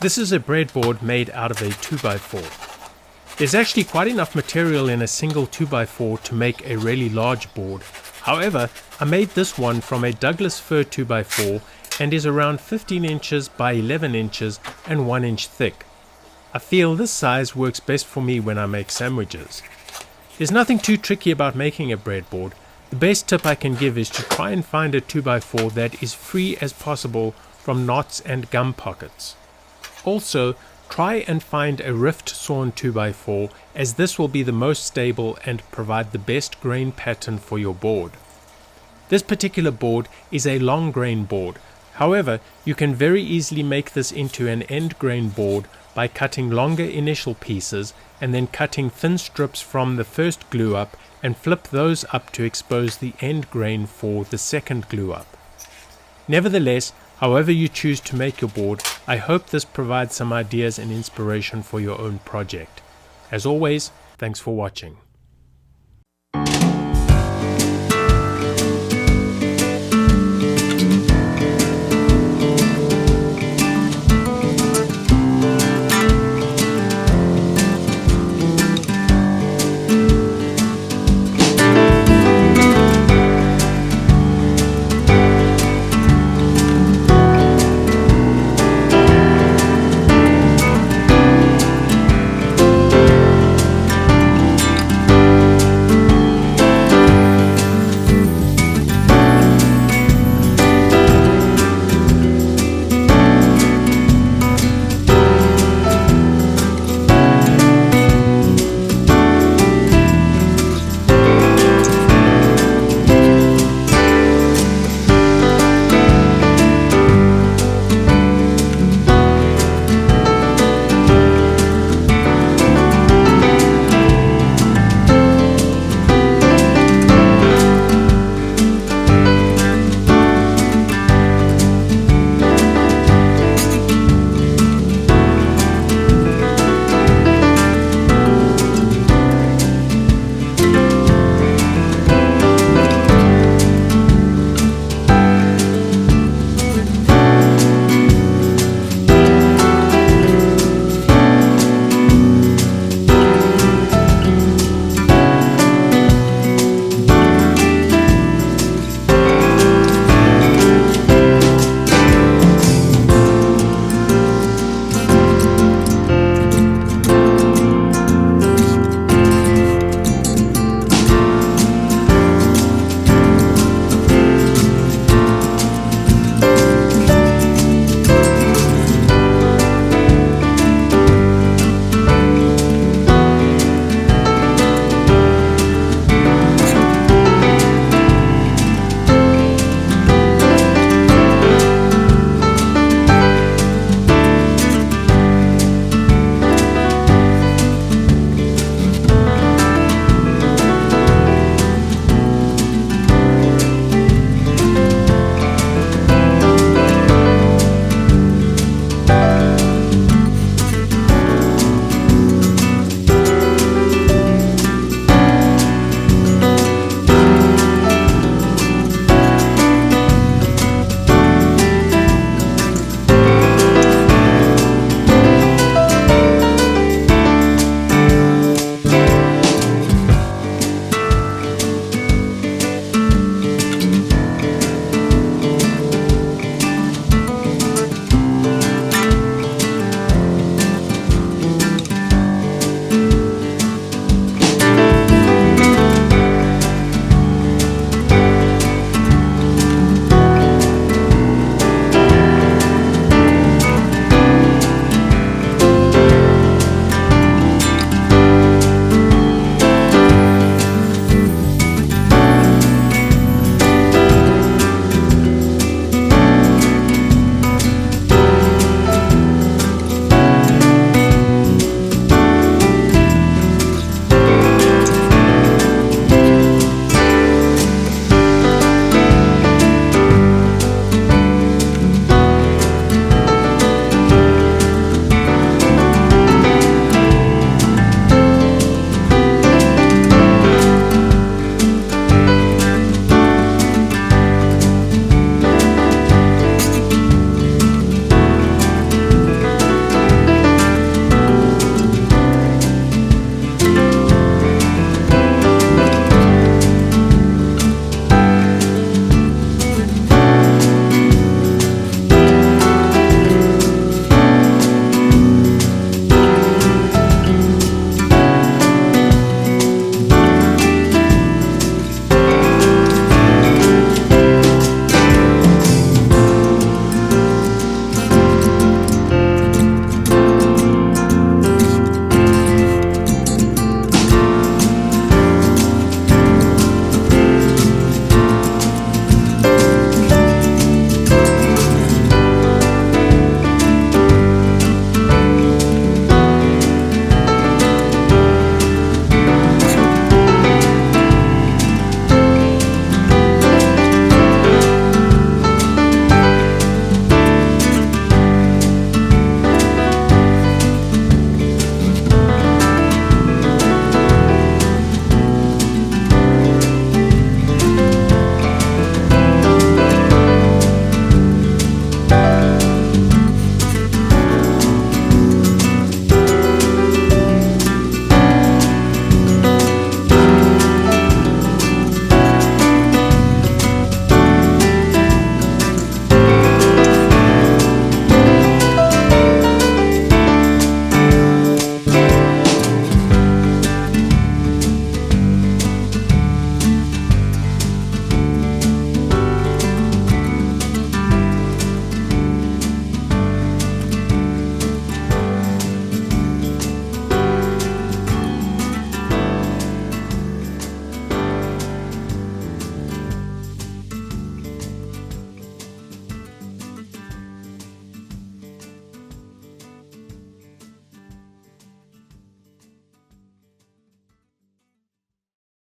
This is a breadboard made out of a 2x4. There's actually quite enough material in a single 2x4 to make a really large board. However, I made this one from a Douglas fir 2x4 and is around 15 inches by 11 inches and 1 inch thick. I feel this size works best for me when I make sandwiches. There's nothing too tricky about making a breadboard. The best tip I can give is to try and find a 2x4 that is free as possible from knots and gum pockets. Also, try and find a rift sawn 2x4, as this will be the most stable and provide the best grain pattern for your board. This particular board is a long grain board. However, you can very easily make this into an end grain board by cutting longer initial pieces and then cutting thin strips from the first glue up and flip those up to expose the end grain for the second glue up. Nevertheless, however you choose to make your board, I hope this provides some ideas and inspiration for your own project. As always, thanks for watching.